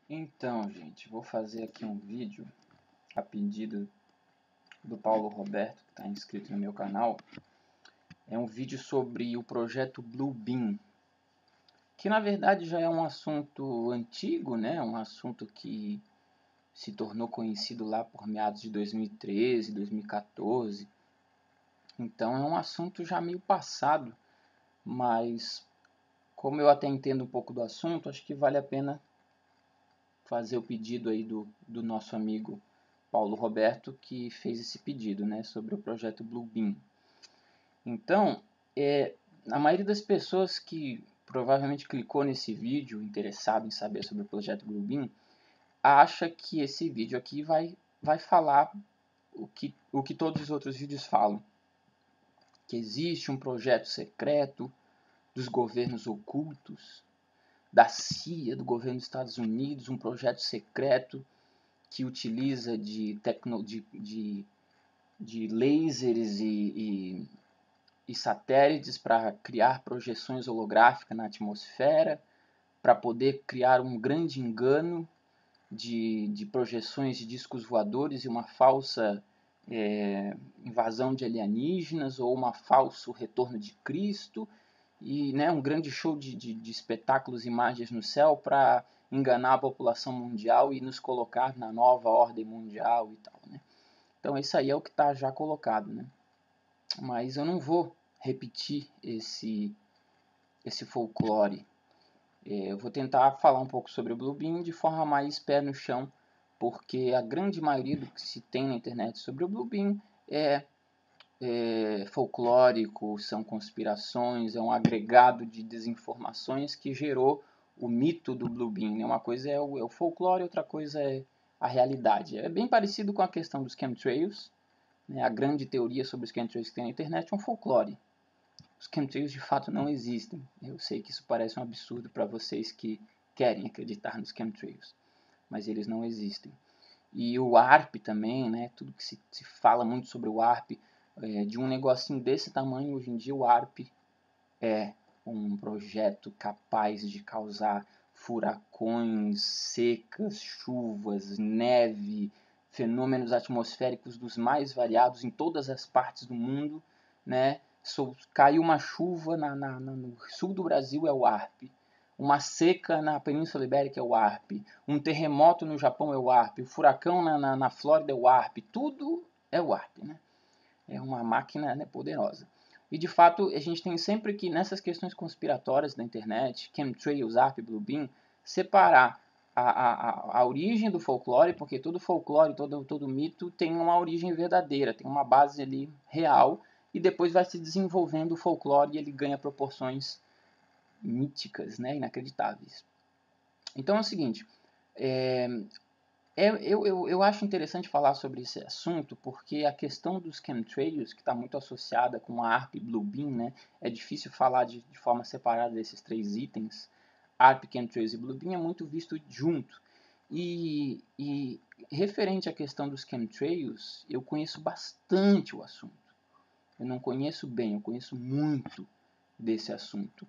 Então, gente, vou fazer aqui um vídeo a pedido do Paulo Roberto, que está inscrito no meu canal. É um vídeo sobre o projeto Bluebeam, que na verdade já é um assunto antigo, né? Um assunto que se tornou conhecido lá por meados de 2013, 2014. Então é um assunto já meio passado, mas como eu até entendo um pouco do assunto, acho que vale a pena fazer o pedido aí do nosso amigo Paulo Roberto, que fez esse pedido, né, sobre o projeto Bluebeam. Então, a maioria das pessoas que provavelmente clicou nesse vídeo, interessado em saber sobre o projeto Bluebeam, acha que esse vídeo aqui vai falar o que todos os outros vídeos falam, que existe um projeto secreto dos governos ocultos, da CIA, do governo dos Estados Unidos, um projeto secreto que utiliza de lasers e satélites para criar projeções holográficas na atmosfera, para poder criar um grande engano de projeções de discos voadores e uma falsa invasão de alienígenas ou um falso retorno de Cristo, e né, um grande show de espetáculos e imagens no céu para enganar a população mundial e nos colocar na nova ordem mundial e tal, né? Então isso aí é o que está já colocado, né? Mas eu não vou repetir esse folclore. Eu vou tentar falar um pouco sobre o Bluebeam de forma mais pé no chão, porque a grande maioria do que se tem na internet sobre o Bluebeam é folclórico, são conspirações, é um agregado de desinformações que gerou o mito do Bluebeam, né? Uma coisa é o folclore, outra coisa é a realidade. É bem parecido com a questão dos chemtrails, né? A grande teoria sobre os chemtrails que tem na internet é um folclore. Os chemtrails de fato não existem. Eu sei que isso parece um absurdo para vocês que querem acreditar nos chemtrails, mas eles não existem. E o ARP também, né? Tudo que se fala muito sobre o ARP, de um negocinho desse tamanho, hoje em dia o ARP é um projeto capaz de causar furacões, secas, chuvas, neve, fenômenos atmosféricos dos mais variados em todas as partes do mundo, né? Caiu uma chuva no sul do Brasil, é o ARP. Uma seca na Península Ibérica é o ARP. Um terremoto no Japão é o ARP. O furacão na Flórida é o ARP. Tudo é o ARP, né? É uma máquina, né, poderosa. E de fato, a gente tem sempre que, nessas questões conspiratórias da internet, chemtrails, ARP, Bluebeam, separar a origem do folclore, porque todo folclore, todo mito tem uma origem verdadeira, tem uma base ali real, e depois vai se desenvolvendo o folclore e ele ganha proporções míticas, né, inacreditáveis. Então é o seguinte, eu acho interessante falar sobre esse assunto porque a questão dos chemtrails, que está muito associada com a ARP e Bluebeam, né, é difícil falar de forma separada desses três itens. ARP, chemtrails e Bluebeam é muito visto junto. E referente à questão dos chemtrails, eu conheço bastante o assunto. Eu não conheço bem, eu conheço muito desse assunto.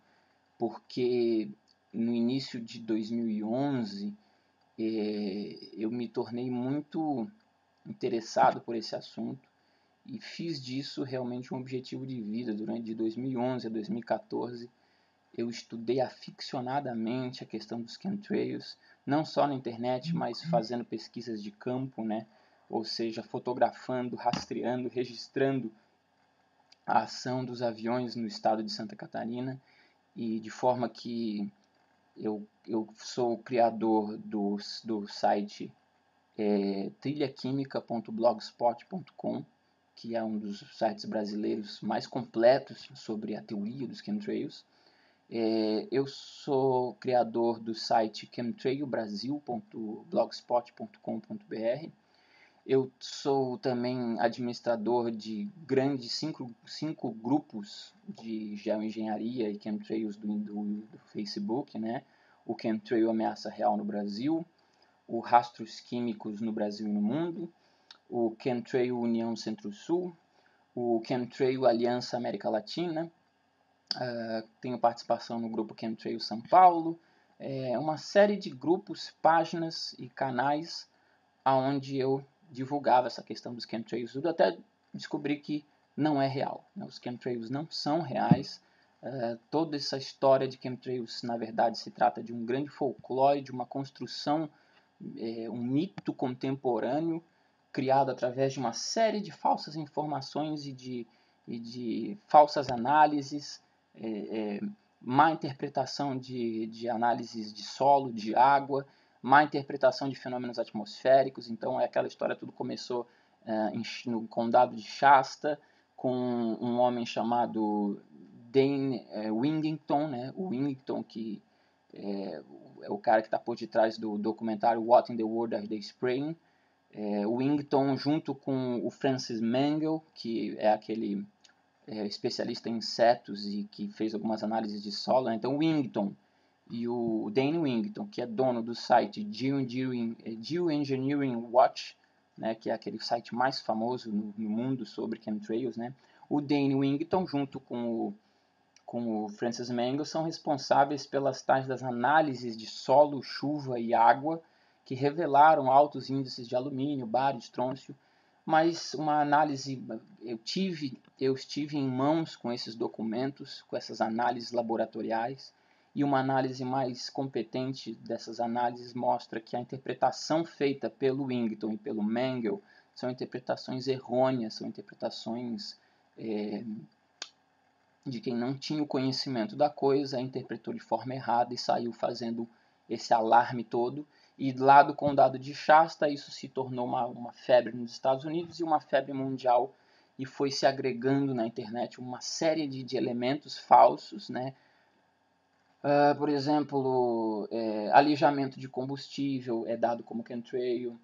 Porque no início de 2011 eu me tornei muito interessado por esse assunto e fiz disso realmente um objetivo de vida. Durante de 2011 a 2014 eu estudei aficionadamente a questão dos chemtrails, não só na internet, mas fazendo pesquisas de campo, né? Ou seja, fotografando, rastreando, registrando a ação dos aviões no estado de Santa Catarina, e de forma que eu sou o criador do site trilhaquimica.blogspot.com, que é um dos sites brasileiros mais completos sobre a teoria dos chemtrails. Eu sou criador do site chemtrailbrasil.blogspot.com.br. Eu sou também administrador de grandes cinco grupos de geoengenharia e chemtrails do Facebook, né? O Chemtrail Ameaça Real no Brasil, o Rastros Químicos no Brasil e no Mundo, o Chemtrail União Centro-Sul, o Chemtrail Aliança América Latina, tenho participação no grupo Chemtrail São Paulo, uma série de grupos, páginas e canais onde eu divulgava essa questão dos chemtrails, tudo até descobri que não é real, né? Os chemtrails não são reais. Toda essa história de chemtrails, na verdade, se trata de um grande folclore, de uma construção, um mito contemporâneo criado através de uma série de falsas informações e de falsas análises, má interpretação de análises de solo, de água, má interpretação de fenômenos atmosféricos. Então, aquela história, tudo começou no condado de Shasta, com um homem chamado Dane Wigington, né? O Wigington, que é o cara que está por detrás do documentário What in the World Are They Spraying? O Wigington, junto com o Francis Mangel, que é aquele especialista em insetos e que fez algumas análises de solo, né? Então o Wigington e o Dane Wigington, que é dono do site Geoengineering Watch, né, que é aquele site mais famoso no mundo sobre chemtrails, né? O Dane Wigington, junto com o Francis Mangel, são responsáveis pelas tais das análises de solo, chuva e água, que revelaram altos índices de alumínio, bário, estrôncio. Mas uma análise, eu estive em mãos com esses documentos, com essas análises laboratoriais, e uma análise mais competente dessas análises mostra que a interpretação feita pelo Wigington e pelo Mangel são interpretações errôneas, são interpretações de quem não tinha o conhecimento da coisa, interpretou de forma errada e saiu fazendo esse alarme todo. E lá do condado de Shasta, isso se tornou uma febre nos Estados Unidos e uma febre mundial, e foi se agregando na internet uma série de elementos falsos, né? Por exemplo, alijamento de combustível é dado como chemtrail,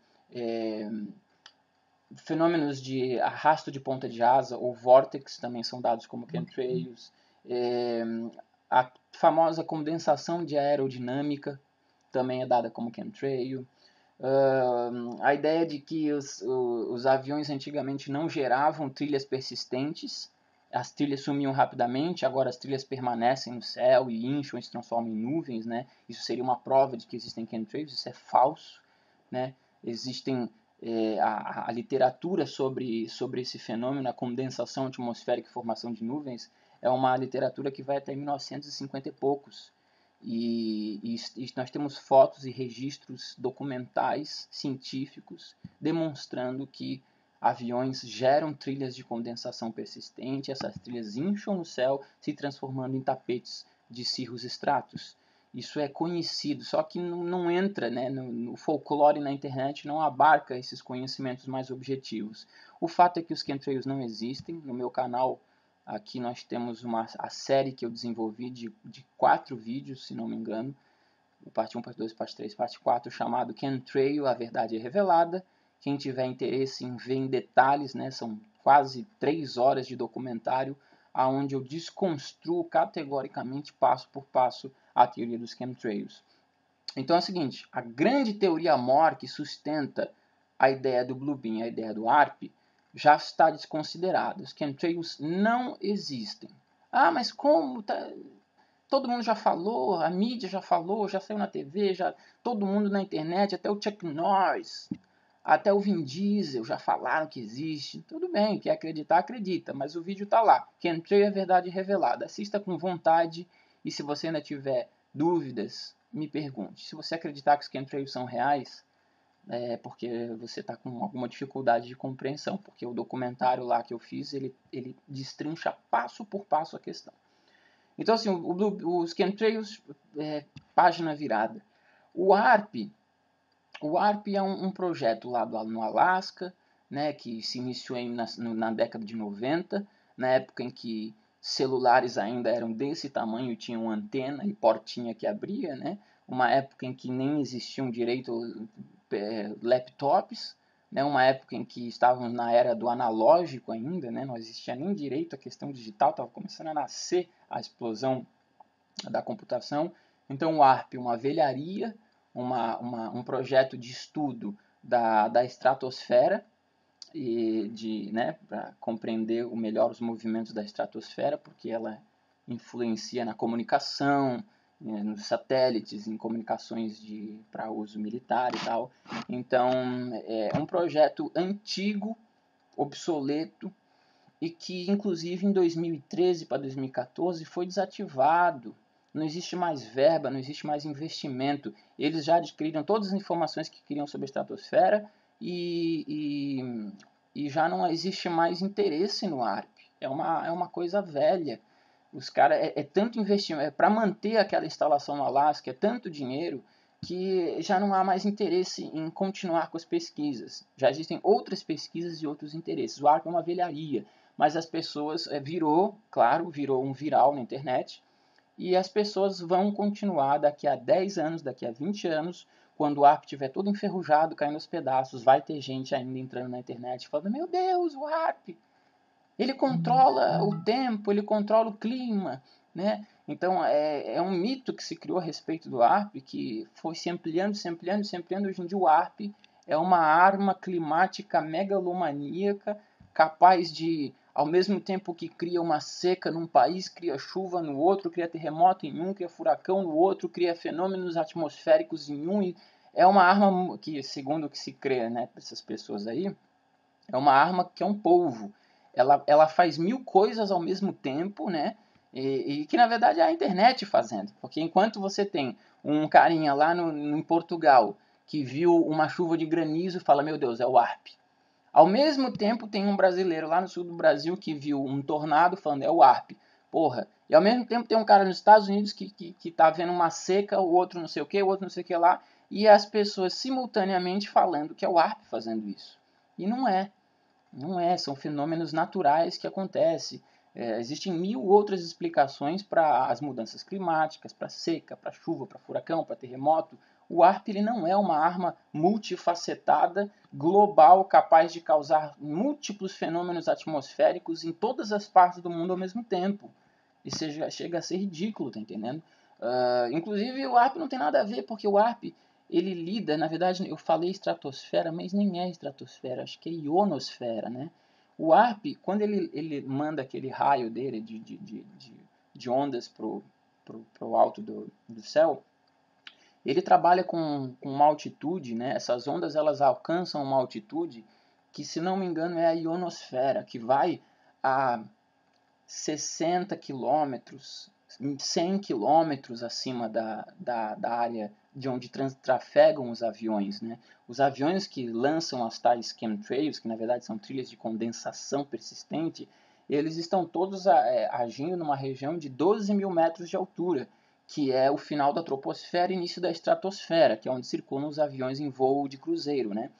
fenômenos de arrasto de ponta de asa ou vórtex também são dados como chemtrails. A famosa condensação de aerodinâmica também é dada como chemtrail. A ideia de que os aviões antigamente não geravam trilhas persistentes, as trilhas sumiam rapidamente, agora as trilhas permanecem no céu e incham e se transformam em nuvens, né? Isso seria uma prova de que existem chemtrails, isso é falso, né? Existem a literatura sobre esse fenômeno, a condensação atmosférica e formação de nuvens, é uma literatura que vai até 1950 e poucos. E nós temos fotos e registros documentais, científicos, demonstrando que aviões geram trilhas de condensação persistente, essas trilhas incham no céu, se transformando em tapetes de cirrus stratus. Isso é conhecido, só que não entra, né, no folclore na internet, não abarca esses conhecimentos mais objetivos. O fato é que os chemtrails não existem. No meu canal, aqui nós temos a série que eu desenvolvi de 4 vídeos, se não me engano, parte 1, parte 2, parte 3, parte 4, chamado Chemtrail, a verdade é revelada. Quem tiver interesse em ver em detalhes, né, são quase 3 horas de documentário, onde eu desconstruo categoricamente, passo por passo, a teoria dos chemtrails. Então é o seguinte, a grande teoria mor que sustenta a ideia do Bluebeam, a ideia do ARP, já está desconsiderada. Os chemtrails não existem. Mas como? Todo mundo já falou, a mídia já falou, já saiu na TV, todo mundo na internet, até o Chuck Norris, até o Vin Diesel já falaram que existe. Tudo bem, quer acreditar, acredita, mas o vídeo está lá. Chemtrail é a verdade revelada. Assista com vontade e se você ainda tiver dúvidas, me pergunte. Se você acreditar que os chemtrails são reais, é porque você está com alguma dificuldade de compreensão, porque o documentário lá que eu fiz, ele destrincha passo por passo a questão. Então, assim, os chemtrails, página virada. O ARP é um projeto lá no Alasca, né, que se iniciou na década de 90, na época em que celulares ainda eram desse tamanho e tinham antena e portinha que abria, né? Uma época em que nem existiam direito laptops, né? Uma época em que estávamos na era do analógico ainda, né? Não existia nem direito à questão digital, estava começando a nascer a explosão da computação. Então o ARP, uma velharia, um projeto de estudo da estratosfera, para compreender melhor os movimentos da estratosfera, porque ela influencia na comunicação, nos satélites, em comunicações para uso militar e tal. Então, é um projeto antigo, obsoleto, e que, inclusive, em 2013 para 2014 foi desativado. Não existe mais verba, não existe mais investimento. Eles já adquiriram todas as informações que queriam sobre a estratosfera e já não existe mais interesse no ARP. É uma coisa velha. Os caras é tanto investimento, para manter aquela instalação no Alasca, é tanto dinheiro que já não há mais interesse em continuar com as pesquisas. Já existem outras pesquisas e outros interesses. O ARP é uma velharia, mas as pessoas virou um viral na internet, e as pessoas vão continuar daqui a 10 anos, daqui a 20 anos, quando o ARP estiver todo enferrujado, caindo aos pedaços, vai ter gente ainda entrando na internet falando: meu Deus, o ARP, ele controla o tempo, ele controla o clima, né? Então é um mito que se criou a respeito do ARP, que foi se ampliando, se ampliando, se ampliando. Hoje em dia o ARP é uma arma climática megalomaníaca, capaz de, ao mesmo tempo que cria uma seca num país, cria chuva no outro, cria terremoto em um, cria furacão no outro, cria fenômenos atmosféricos em um. É uma arma que, segundo o que se crê, né, essas pessoas aí, é uma arma que é um polvo. Ela faz 1000 coisas ao mesmo tempo, né? E que na verdade é a internet fazendo. Porque enquanto você tem um carinha lá em Portugal que viu uma chuva de granizo e fala: meu Deus, é o ARP. Ao mesmo tempo tem um brasileiro lá no sul do Brasil que viu um tornado falando: é o ARP. Porra. E ao mesmo tempo tem um cara nos Estados Unidos que tá vendo uma seca, o outro não sei o que, o outro não sei o que lá. E as pessoas simultaneamente falando que é o ARP fazendo isso. E não é. Não é, são fenômenos naturais que acontecem. Existem 1000 outras explicações para as mudanças climáticas, para seca, para chuva, para furacão, para terremoto. O ARP ele não é uma arma multifacetada, global, capaz de causar múltiplos fenômenos atmosféricos em todas as partes do mundo ao mesmo tempo. Isso chega a ser ridículo, tá entendendo? Inclusive o ARP não tem nada a ver, porque o ARP ele lida, na verdade eu falei estratosfera, mas nem é estratosfera, acho que é ionosfera, né? O ARP, quando ele manda aquele raio dele de ondas pro alto do céu, ele trabalha com uma altitude, né? Essas ondas elas alcançam uma altitude que, se não me engano, é a ionosfera, que vai a 60 quilômetros, 100 quilômetros acima da área de onde trafegam os aviões, né? Os aviões que lançam as tais chemtrails, que na verdade são trilhas de condensação persistente, eles estão todos agindo numa região de 12 mil metros de altura, que é o final da troposfera e início da estratosfera, que é onde circulam os aviões em voo de cruzeiro, né?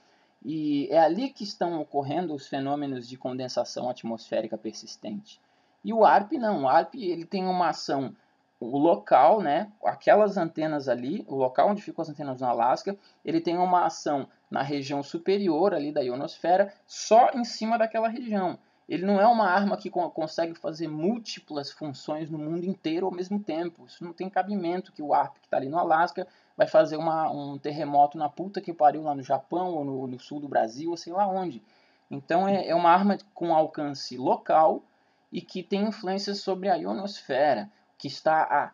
E é ali que estão ocorrendo os fenômenos de condensação atmosférica persistente. E o ARP não, o ARP ele tem uma ação, o local, né, aquelas antenas ali, o local onde ficam as antenas no Alasca, ele tem uma ação na região superior ali da ionosfera, só em cima daquela região. Ele não é uma arma que consegue fazer múltiplas funções no mundo inteiro ao mesmo tempo. Isso não tem cabimento, que o ARP que está ali no Alasca vai fazer um terremoto na puta que pariu lá no Japão, ou no sul do Brasil, ou sei lá onde. Então é uma arma com alcance local, e que tem influência sobre a ionosfera, que está a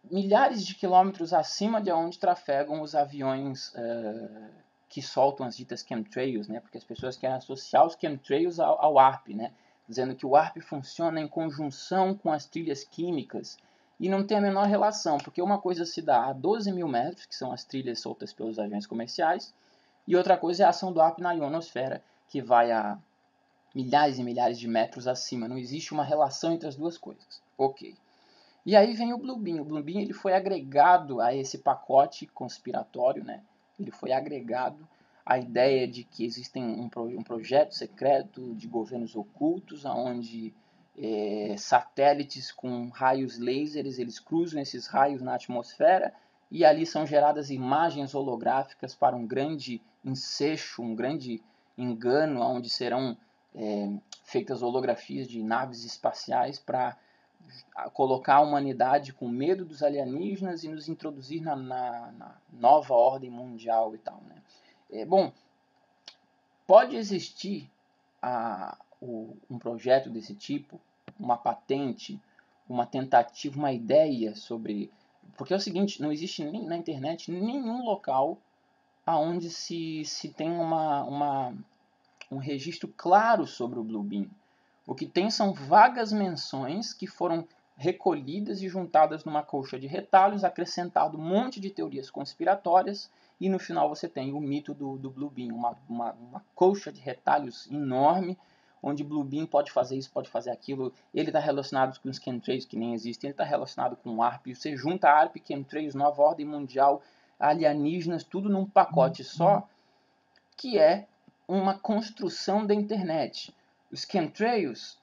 milhares de quilômetros acima de onde trafegam os aviões que soltam as ditas chemtrails, né? Porque as pessoas querem associar os chemtrails ao ARP, né? Dizendo que o ARP funciona em conjunção com as trilhas químicas, e não tem a menor relação, porque uma coisa se dá a 12 mil metros, que são as trilhas soltas pelos aviões comerciais, e outra coisa é a ação do ARP na ionosfera, que vai a milhares e milhares de metros acima. Não existe uma relação entre as duas coisas. Ok. E aí vem o Bluebeam. O Bluebeam ele foi agregado a esse pacote conspiratório, né? Ele foi agregado à ideia de que existem um projeto secreto de governos ocultos, onde satélites com raios lasers, eles cruzam esses raios na atmosfera, e ali são geradas imagens holográficas para um grande ensejo, um grande engano, onde serão feitas holografias de naves espaciais para colocar a humanidade com medo dos alienígenas e nos introduzir na nova ordem mundial e tal, né? Bom, pode existir um projeto desse tipo, uma patente, uma tentativa, uma ideia sobre Porque é o seguinte, não existe nem na internet nenhum local onde se tem um registro claro sobre o Bluebeam. O que tem são vagas menções que foram recolhidas e juntadas numa colcha de retalhos, acrescentado um monte de teorias conspiratórias, e no final você tem o mito do Bluebeam, uma colcha de retalhos enorme, onde Bluebeam pode fazer isso, pode fazer aquilo. Ele está relacionado com os chemtrails que nem existem, ele está relacionado com o ARP. Você junta ARP, chemtrails, nova ordem mundial, alienígenas, tudo num pacote só, que é uma construção da internet. Os chemtrails,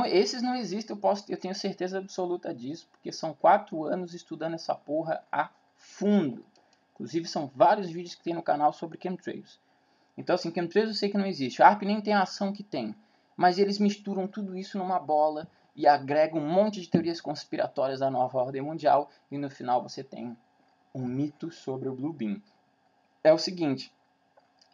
esses não existem, eu tenho certeza absoluta disso, porque são 4 anos estudando essa porra a fundo. Inclusive são vários vídeos que tem no canal sobre chemtrails. Então assim, chemtrails eu sei que não existe, a ARP nem tem a ação que tem, mas eles misturam tudo isso numa bola e agregam um monte de teorias conspiratórias da nova ordem mundial, e no final você tem um mito sobre o Bluebeam. É o seguinte,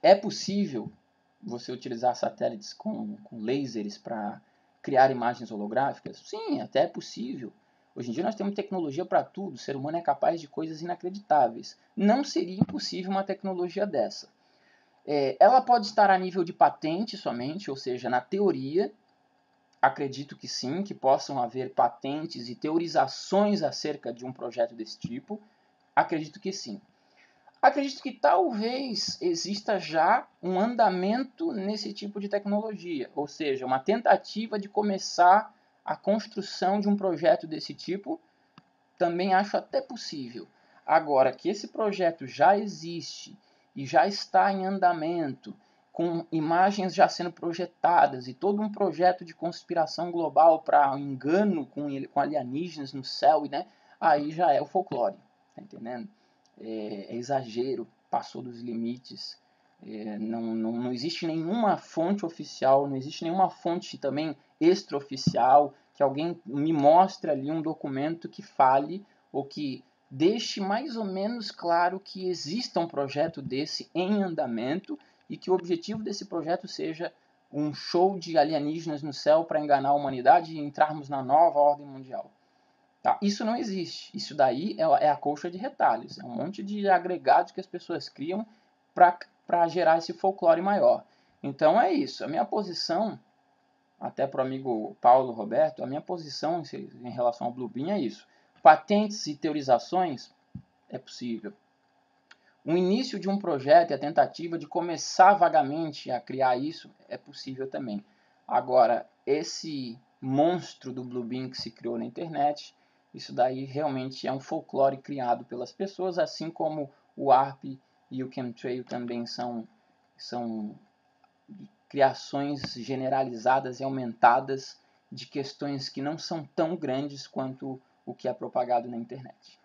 é possível você utilizar satélites com lasers para criar imagens holográficas? Sim, até é possível. Hoje em dia nós temos tecnologia para tudo, o ser humano é capaz de coisas inacreditáveis. Não seria impossível uma tecnologia dessa. Ela pode estar a nível de patente somente, ou seja, na teoria, acredito que sim, que possam haver patentes e teorizações acerca de um projeto desse tipo. Acredito que sim. Acredito que talvez exista já um andamento nesse tipo de tecnologia, ou seja, uma tentativa de começar a construção de um projeto desse tipo, também acho até possível. Agora, que esse projeto já existe e já está em andamento, com imagens já sendo projetadas e todo um projeto de conspiração global para engano com alienígenas no céu, né? Aí já é o folclore, tá entendendo? É exagero, passou dos limites. Não existe nenhuma fonte oficial, não existe nenhuma fonte também extraoficial, que alguém me mostre ali um documento que fale ou que deixe mais ou menos claro que exista um projeto desse em andamento e que o objetivo desse projeto seja um show de alienígenas no céu para enganar a humanidade e entrarmos na nova ordem mundial. Tá? Isso não existe. Isso daí é a colcha de retalhos. É um monte de agregados que as pessoas criam para gerar esse folclore maior. Então é isso. A minha posição, até para o amigo Paulo Roberto, a minha posição em relação ao Bluebeam é isso. Patentes e teorizações é possível. O início de um projeto e a tentativa de começar vagamente a criar isso é possível também. Agora, esse monstro do Bluebeam que se criou na internet, isso daí realmente é um folclore criado pelas pessoas, assim como o ARP e o chemtrail também são criações generalizadas e aumentadas de questões que não são tão grandes quanto o que é propagado na internet.